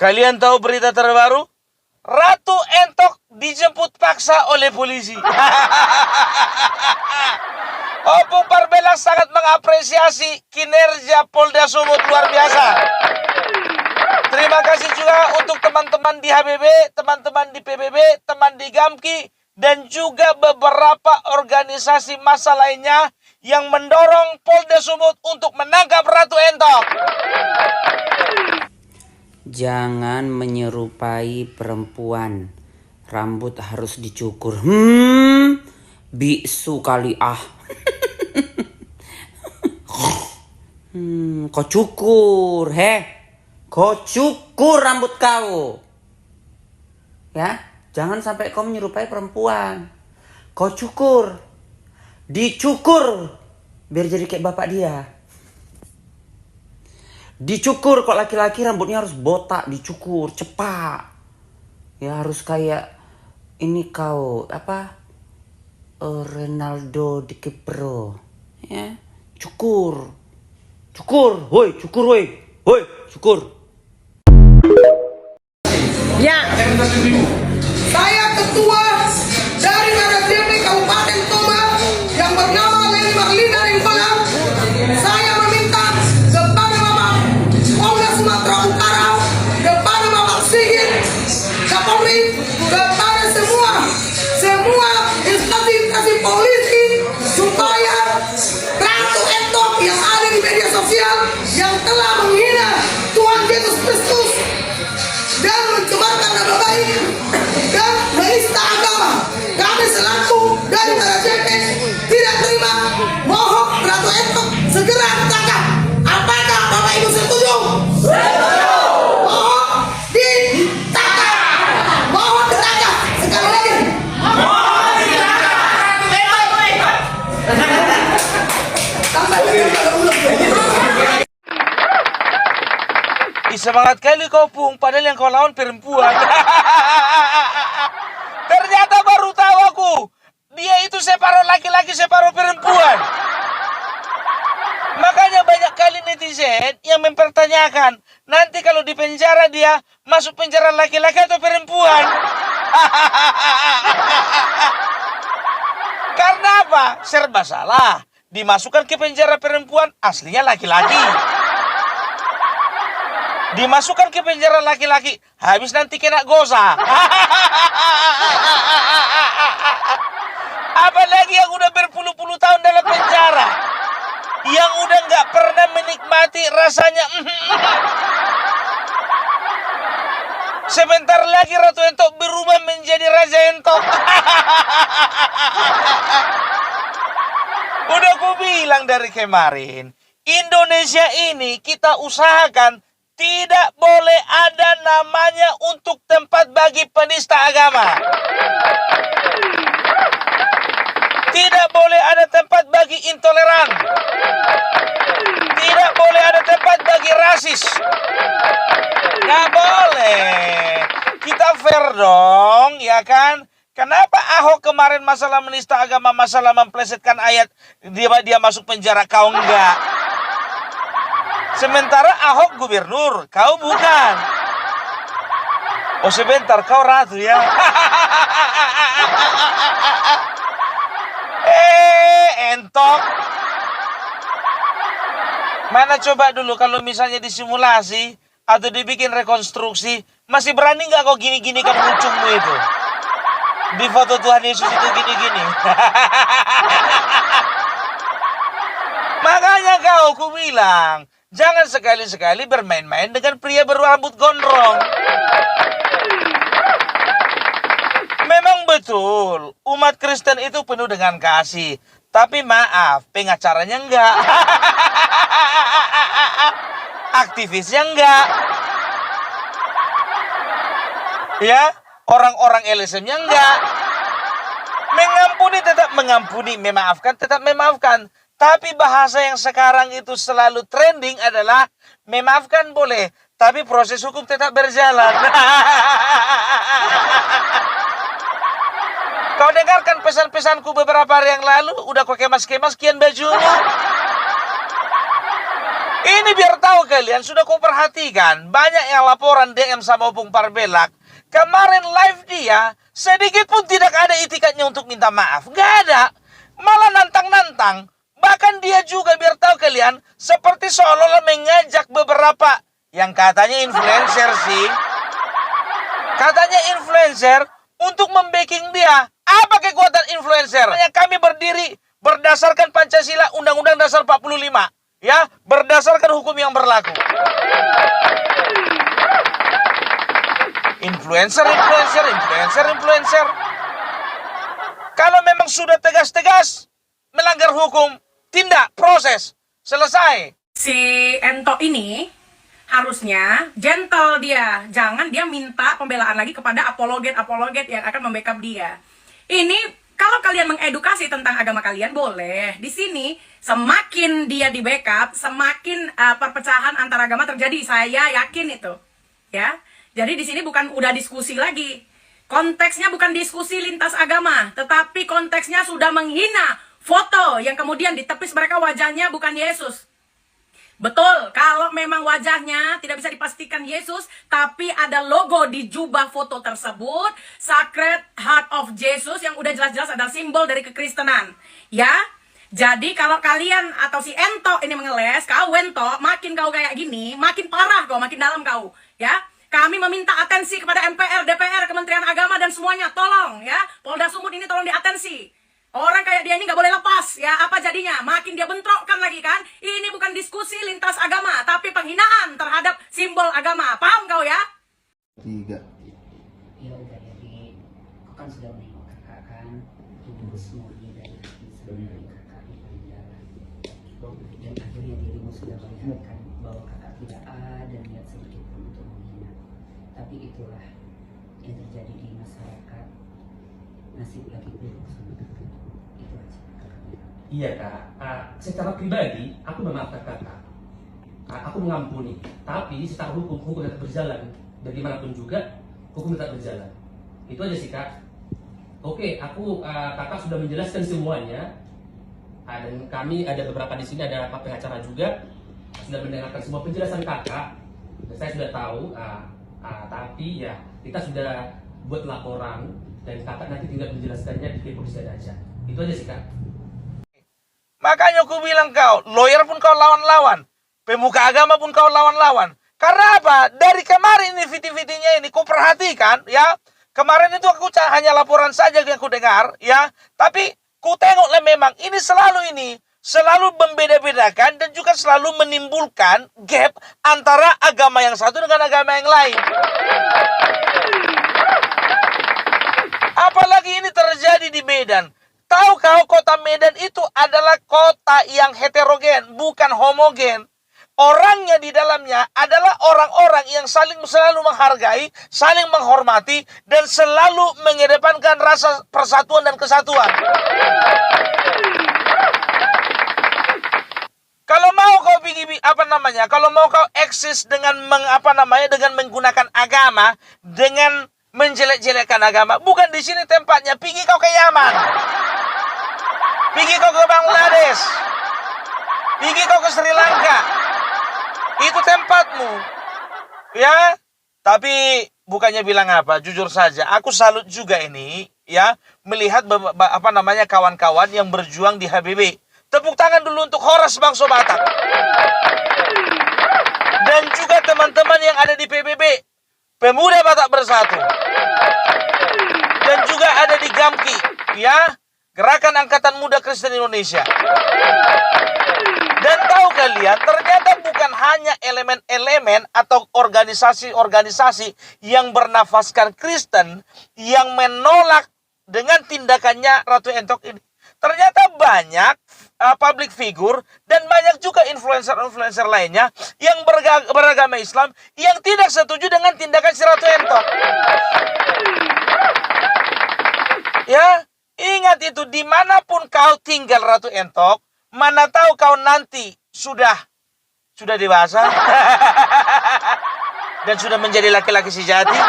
Kalian tahu berita terbaru? Ratu Entok dijemput paksa oleh polisi. Opung Parbela sangat mengapresiasi kinerja Polda Sumut, luar biasa. Terima kasih juga untuk teman-teman di HBB, teman-teman di PBB, teman di Gamki, dan juga beberapa organisasi massa lainnya yang mendorong Polda Sumut untuk menangkap Ratu Entok. Jangan menyerupai perempuan. Rambut harus dicukur. Biksu kali ah. Kau cukur, kau cukur rambut kau. Ya, jangan sampai kau menyerupai perempuan. Kau cukur. Dicukur. Biar jadi kayak bapak dia. Dicukur, kok laki-laki rambutnya harus botak, dicukur, cepat. Ya harus kayak ini kau, Ronaldo DiCaprio. Ya, cukur. Cukur, woi, cukur woi. Woi, cukur. Ya. Saya ketua dari RSDP Kabupaten Toba yang bernama Leni Marlina Rimbalan. Saya meminta kepada Bapak Polda Sumatera Utara, kepada Bapak Sigit Kapolri, kepada semua instansi polisi supaya Ratu Entok yang ada di media sosial yang telah menghina Tuhan Yesus Kristus dan mencemarkan nama baik dan menista agama, kami selaku dari RSDP tidak terima. Mohon Ratu Entok segera ditangkap. Apakah Bapak Ibu setuju? Setuju. Mohon ditangkap. Mohon ditangkap. Sekali lagi. Mohon ditangkap. Semangat kali kau Pung, padahal yang kau lawan perempuan. Ternyata baru tahu aku, dia itu separuh laki-laki separuh perempuan. Makanya banyak kali netizen yang mempertanyakan, nanti kalau di penjara dia masuk penjara laki-laki atau perempuan? Karena apa? Serba salah. Dimasukkan ke penjara perempuan, aslinya laki-laki. Dimasukkan ke penjara laki-laki, habis nanti kena gosa. Apalagi yang udah berpuluh-puluh tahun dalam penjara, yang udah nggak pernah menikmati rasanya. Sebentar lagi Ratu Entok berubah menjadi Raja Entok. Udah aku bilang dari kemarin, Indonesia ini kita usahakan tidak boleh ada namanya untuk tempat bagi penista agama. Tidak boleh ada tempat bagi intoleran. Tidak boleh ada tempat bagi rasis. Nggak boleh. Kita fair dong, ya kan? Kenapa Ahok kemarin masalah menista agama, masalah memplesetkan ayat, dia masuk penjara, kau enggak? Sementara Ahok gubernur, kau bukan. Oh sebentar, kau ratu ya. Entok. Mana coba dulu kalau misalnya disimulasi atau dibikin rekonstruksi, masih berani nggak kau gini-gini kan muncungmu itu? Di foto Tuhan Yesus itu gini-gini. Makanya ku bilang, jangan sekali-sekali bermain-main dengan pria berambut gondrong. Memang betul, umat Kristen itu penuh dengan kasih. Tapi maaf, pengacaranya enggak. Aktivisnya enggak. Ya, orang-orang LSM-nya enggak. Mengampuni tetap mengampuni, memaafkan tetap memaafkan. Tapi bahasa yang sekarang itu selalu trending adalah memaafkan boleh, tapi proses hukum tetap berjalan. Kau dengarkan pesan-pesanku beberapa hari yang lalu, udah kau kemas-kemas kian bajumu. Ini biar tahu kalian, sudah kau perhatikan, banyak yang laporan DM sama Opung Parbelak. Kemarin live dia, sedikit pun tidak ada itikadnya untuk minta maaf. Gak ada. Malah nantang-nantang. Bahkan dia juga, biar tahu kalian, seperti seolah-olah mengajak beberapa yang katanya influencer sih. Katanya influencer untuk membacking dia. Apa kekuatan influencer? Kami berdiri berdasarkan Pancasila Undang-Undang Dasar 45. Ya, berdasarkan hukum yang berlaku. Influencer. Kalau memang sudah tegas-tegas melanggar hukum, tindak, proses, selesai. Si Ento ini harusnya gentle dia. Jangan dia minta pembelaan lagi kepada apologet yang akan membackup dia. Ini kalau kalian mengedukasi tentang agama kalian boleh. Di sini semakin dia di backup, semakin perpecahan antar agama terjadi. Saya yakin itu. Ya. Jadi di sini bukan udah diskusi lagi. Konteksnya bukan diskusi lintas agama, tetapi konteksnya sudah menghina foto yang kemudian ditepis mereka wajahnya bukan Yesus. Betul, kalau memang wajahnya tidak bisa dipastikan Yesus, tapi ada logo di jubah foto tersebut, Sacred Heart of Jesus, yang udah jelas-jelas adalah simbol dari kekristenan. Ya, jadi kalau kalian atau si Ento ini mengeles, kau Ento, makin kau kayak gini, makin parah kau, makin dalam kau. Ya, kami meminta atensi kepada MPR, DPR, Kementerian Agama, dan semuanya, tolong ya, Polda Sumut ini tolong diatensi. Orang kayak dia ini nggak boleh lepas, ya apa jadinya? Makin dia bentrokkan lagi kan? Ini bukan diskusi lintas agama, tapi penghinaan terhadap simbol agama. Paham kau ya? 3. Ya udah, jadi kau kan sudah menengok kakak kan, tembus murni dari hati sebenarnya kakak di penjara. Dan akhirnya dirimu sudah melihatkan bahwa kakak tidak ada niat sedikit pun untuk menghina. Tapi itulah yang terjadi di masyarakat. Nasib lagi buruk sama kakak. Itu aja kakak. Iya kak, secara pribadi aku memaafkan kakak. Aku mengampuni, tapi secara hukum tetap berjalan. Bagaimanapun juga hukum tetap berjalan. Itu aja sih kak. Oke, kakak sudah menjelaskan semuanya. Dan kami ada beberapa di sini, ada pak pengacara juga sudah mendengarkan semua penjelasan kakak. Dan saya sudah tahu. Tapi ya kita sudah buat laporan dan kakak nanti tinggal menjelaskannya di kepolisian aja. Itu aja sih kak. Makanya aku bilang kau, lawyer pun kau lawan-lawan. Pemuka agama pun kau lawan-lawan. Karena apa? Dari kemarin ini video-videonya ini, kau perhatikan ya. Kemarin itu aku hanya laporan saja yang aku dengar ya. Tapi ku tengoklah memang ini selalu membeda-bedakan dan juga selalu menimbulkan gap antara agama yang satu dengan agama yang lain. Apalagi ini terjadi di Medan. Tahu kau kota Medan itu adalah kota yang heterogen, bukan homogen. Orangnya di dalamnya adalah orang-orang yang selalu menghargai, saling menghormati, dan selalu mengedepankan rasa persatuan dan kesatuan. Kalau mau kau kalau mau kau eksis dengan dengan menggunakan agama, dengan menjelek-jelekkan agama, bukan di sini tempatnya. Pergi kau ke Yaman. Pergi kau ke Bangladesh. Pergi kau ke Sri Lanka. Itu tempatmu. Ya. Tapi bukannya bilang apa, jujur saja, aku salut juga ini ya melihat kawan-kawan yang berjuang di HBB. Tepuk tangan dulu untuk Horas Bangso Batak. Dan juga teman-teman yang ada di PBB, Pemuda Batak Bersatu. Dan juga ada di GAMKI, ya, Gerakan Angkatan Muda Kristen Indonesia. Dan tahu kalian, ternyata bukan hanya elemen-elemen atau organisasi-organisasi yang bernafaskan Kristen yang menolak dengan tindakannya Ratu Entok ini. Ternyata banyak public figure dan banyak juga influencer-influencer lainnya yang beragama Islam yang tidak setuju dengan tindakan si Ratu Entok. Ya, ingat itu, dimanapun kau tinggal Ratu Entok, mana tahu kau nanti sudah dewasa dan sudah menjadi laki-laki sejati.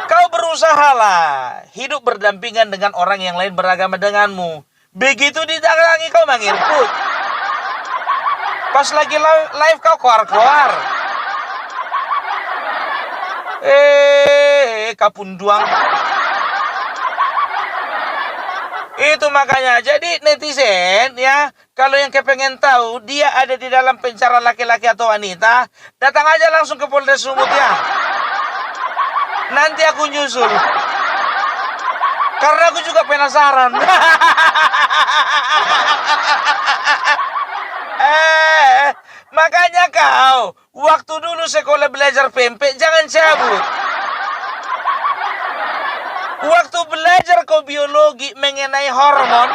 Kau berusahalah hidup berdampingan dengan orang yang lain beragama denganmu. Begitu didatangi kau mengirkut. Pas lagi live kau keluar. Kapunduang. Itu makanya, jadi netizen ya, kalau yang kepengen tahu dia ada di dalam penjara laki-laki atau wanita, datang aja langsung ke Polres Sumut ya. Nanti aku nyusul. Karena aku juga penasaran. Makanya kau, waktu dulu sekolah belajar pempek, jangan cabut. Waktu belajar kau biologi mengenai hormon,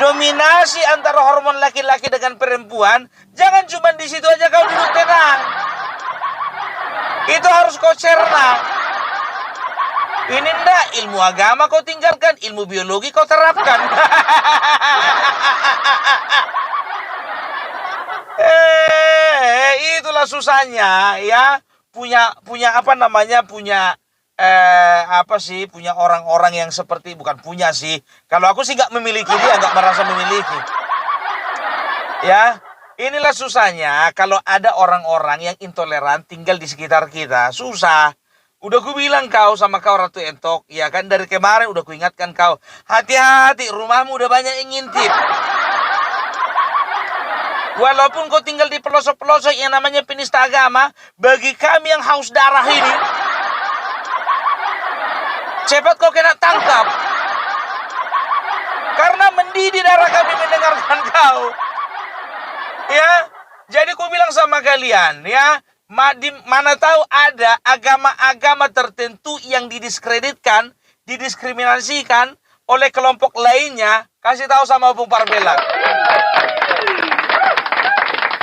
dominasi antara hormon laki-laki dengan perempuan, jangan cuma di situ aja kau duduk tenang. Itu harus kau cerna. Ini ndak ilmu agama kau tinggalkan, ilmu biologi kau terapkan. Itulah susahnya ya, punya apa namanya, punya punya orang-orang yang seperti, bukan punya sih. Kalau aku sih nggak memiliki, dia nggak merasa memiliki. Ya, inilah susahnya kalau ada orang-orang yang intoleran tinggal di sekitar kita. Susah. Udah ku bilang kau sama kau Ratu Entok, ya kan, dari kemarin udah ku ingatkan kau, hati-hati, rumahmu udah banyak yang ngintip. Walaupun kau tinggal di pelosok-pelosok yang namanya penista agama, bagi kami yang haus darah ini, cepat kau kena tangkap. Karena mendidih darah kami mendengarkan kau. Ya, jadi ku bilang sama kalian ya, mana tahu ada agama-agama tertentu yang didiskreditkan, didiskriminasikan oleh kelompok lainnya, kasih tahu sama Bung Parbela.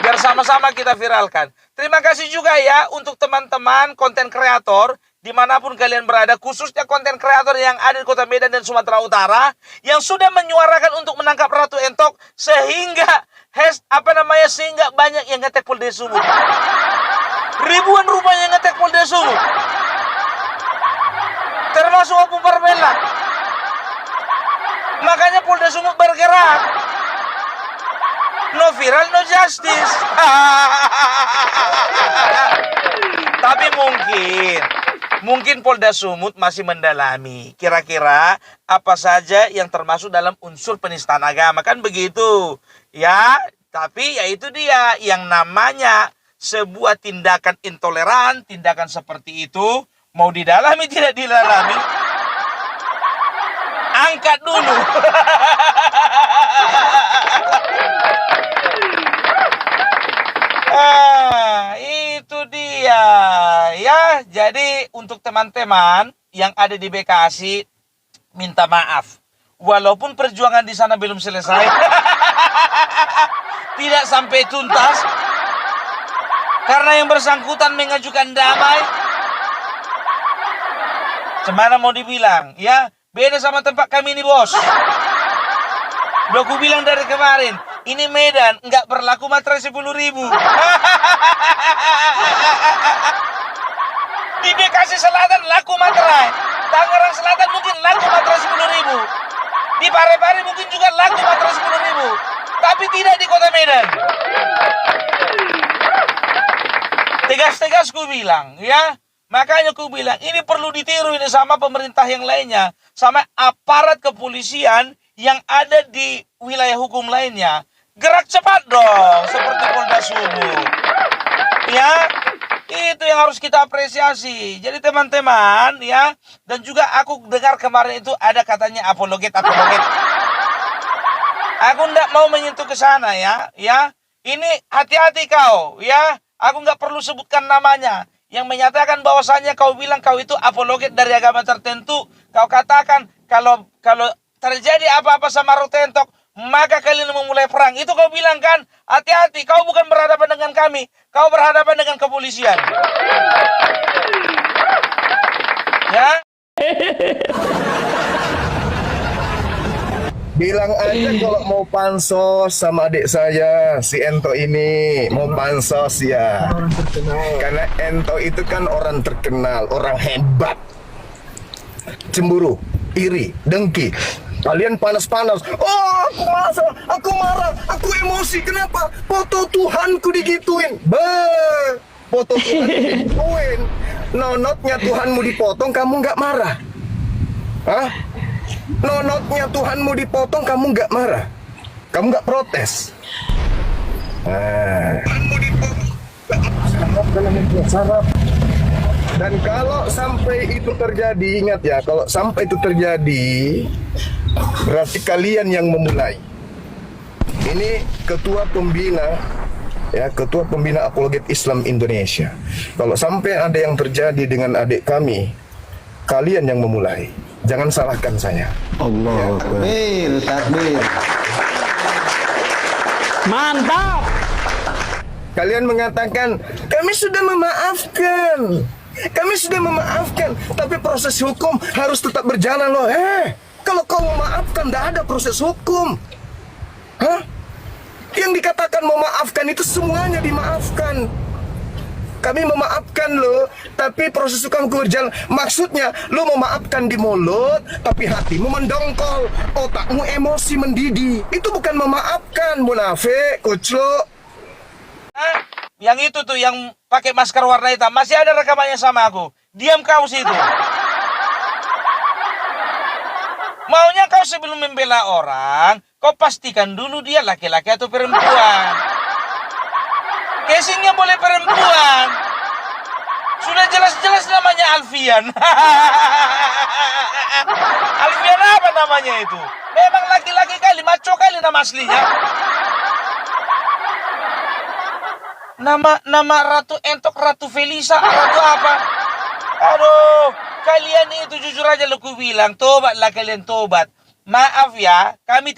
Biar sama-sama kita viralkan. Terima kasih juga ya untuk teman-teman konten kreator dimanapun kalian berada, khususnya konten kreator yang ada di Kota Medan dan Sumatera Utara, yang sudah menyuarakan untuk menangkap Ratu Entok sehingga sehingga banyak yang ngetek Polda Sumut. Ribuan rupanya yang ngetek Polda Sumut. Termasuk Opung Parbela. Makanya Polda Sumut bergerak. No viral, no justice. Tapi mungkin Polda Sumut masih mendalami kira-kira apa saja yang termasuk dalam unsur penistaan agama, kan begitu ya. Tapi ya itu dia, yang namanya sebuah tindakan intoleran, tindakan seperti itu mau didalami tidak didalami, angkat dulu. Itu dia ya. Jadi untuk teman-teman yang ada di Bekasi, minta maaf. Walaupun perjuangan di sana belum selesai, tidak sampai tuntas, karena yang bersangkutan mengajukan damai. Gimana mau dibilang ya, beda sama tempat kami ini bos. Udah aku bilang dari kemarin, ini Medan nggak berlaku materai 10.000. Di Bekasi Selatan laku materai, Tangerang Selatan mungkin laku materai 10.000. Di Parepare mungkin juga laku materai 10.000. Tapi tidak di Kota Medan. Tegas-tegas ku bilang ya. Makanya ku bilang ini perlu ditiru ini sama pemerintah yang lainnya, sama aparat kepolisian yang ada di wilayah hukum lainnya. Gerak cepat dong, seperti Polda Sumut. Ya, itu yang harus kita apresiasi. Jadi teman-teman ya, dan juga aku dengar kemarin itu ada katanya apologet. Aku nggak mau menyentuh ke sana ya. Ini hati-hati kau ya. Aku nggak perlu sebutkan namanya. Yang menyatakan bahwasannya kau bilang kau itu apologet dari agama tertentu. Kau katakan kalau terjadi apa-apa sama Ratu Entok, maka kalian memulai perang. Itu kau bilang kan? Hati-hati, kau bukan berhadapan dengan kami, kau berhadapan dengan kepolisian. Ya? Bilang aja kalau mau pansos sama adik saya, si Ento ini mau pansos ya. Karena Ento itu kan orang terkenal, orang hebat. Cemburu. iri, dengki. Kalian panas-panas. Oh, aku marah, aku emosi. Kenapa? Foto Tuhanku digituin. Foto Tuhan digituin. Nonotnya Tuhanmu dipotong, kamu nggak marah? Hah? Nonotnya Tuhanmu dipotong, kamu nggak marah? Kamu nggak protes? Tuhanmu dipotong, sarap. Dan kalau sampai itu terjadi, ingat ya, kalau sampai itu terjadi, berarti kalian yang memulai. Ini ketua pembina, ya, ketua pembina Apologet Islam Indonesia. Kalau sampai ada yang terjadi dengan adik kami, kalian yang memulai. Jangan salahkan saya. Allah takbir, takbir. Mantap. Kalian mengatakan kami sudah memaafkan. Kami sudah memaafkan, tapi proses hukum harus tetap berjalan loh. Kalau kau memaafkan, tidak ada proses hukum. Hah? Yang dikatakan memaafkan itu semuanya dimaafkan. Kami memaafkan lo, tapi proses hukum berjalan. Maksudnya, lo memaafkan di mulut, tapi hatimu mendongkol, otakmu emosi mendidih. Itu bukan memaafkan, munafik, kucluk. Yang itu tuh yang pakai masker warna hitam masih ada rekamannya sama aku. Diam kau situ. Maunya kau sebelum membela orang, kau pastikan dulu dia laki-laki atau perempuan. Casingnya boleh perempuan. Sudah jelas-jelas namanya Alfian. Alfian apa namanya itu? Memang laki-laki kali, maco kali nama aslinya. Nama Ratu Entok, Ratu Felisa, Ratu apa? Aduh, kalian itu jujur aja lu bilang, tobatlah kalian tobat. Maaf ya, kami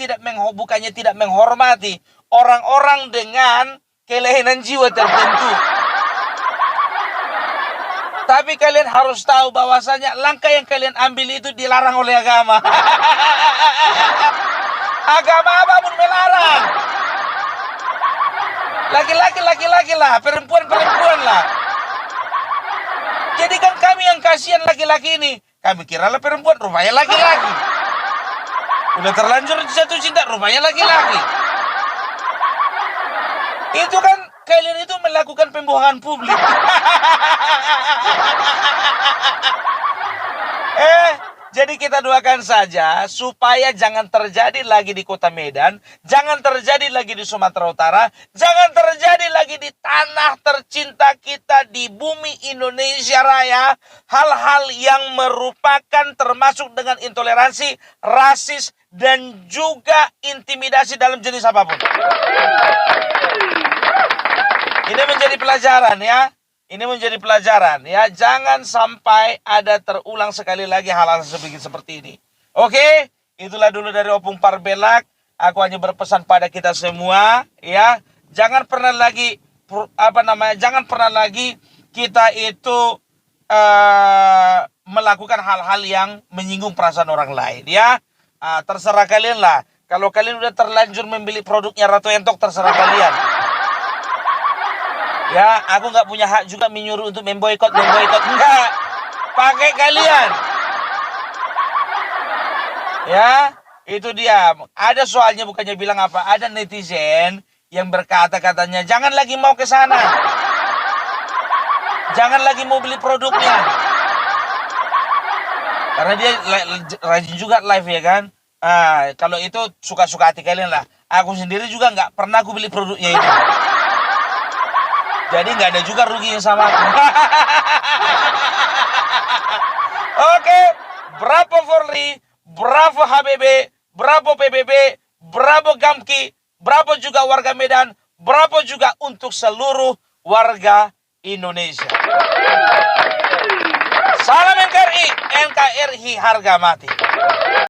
bukannya tidak menghormati orang-orang dengan kelainan jiwa tertentu. Tapi kalian harus tahu bahwasanya langkah yang kalian ambil itu dilarang oleh agama. Agama apapun melarang. Laki-laki lah, perempuan lah. Jadi kan kami yang kasihan laki-laki ini. Kami kira lah perempuan, rupanya laki-laki. Udah terlanjur jatuh cinta, rupanya laki-laki. Itu kan kalian itu melakukan pembohongan publik. Jadi kita doakan saja supaya jangan terjadi lagi di Kota Medan, jangan terjadi lagi di Sumatera Utara, jangan terjadi lagi di tanah tercinta kita di bumi Indonesia Raya, hal-hal yang merupakan termasuk dengan intoleransi, rasis, dan juga intimidasi dalam jenis apapun. Ini menjadi pelajaran ya. Ini menjadi pelajaran ya, jangan sampai ada terulang sekali lagi hal-hal seperti ini. Oke, itulah dulu dari Opung Parbelak. Aku hanya berpesan pada kita semua ya, jangan pernah lagi jangan pernah lagi kita itu melakukan hal-hal yang menyinggung perasaan orang lain ya. Terserah kalian lah. Kalau kalian udah terlanjur membeli produknya Ratu Entok, terserah kalian. Ya, aku nggak punya hak juga menyuruh untuk memboikot. Enggak. Pakai kalian. Ya, itu dia. Ada soalnya bukannya bilang apa. Ada netizen yang berkata katanya, jangan lagi mau ke sana. Jangan lagi mau beli produknya. Karena dia rajin juga live ya kan. Kalau itu suka-suka hati kalian lah. Aku sendiri juga nggak pernah aku beli produknya itu. Jadi nggak ada juga ruginya sama aku. Oke, bravo Forli, bravo HBB, bravo PBB, bravo Gamki, bravo juga warga Medan, bravo juga untuk seluruh warga Indonesia. Salam NKRI, NKRI harga mati.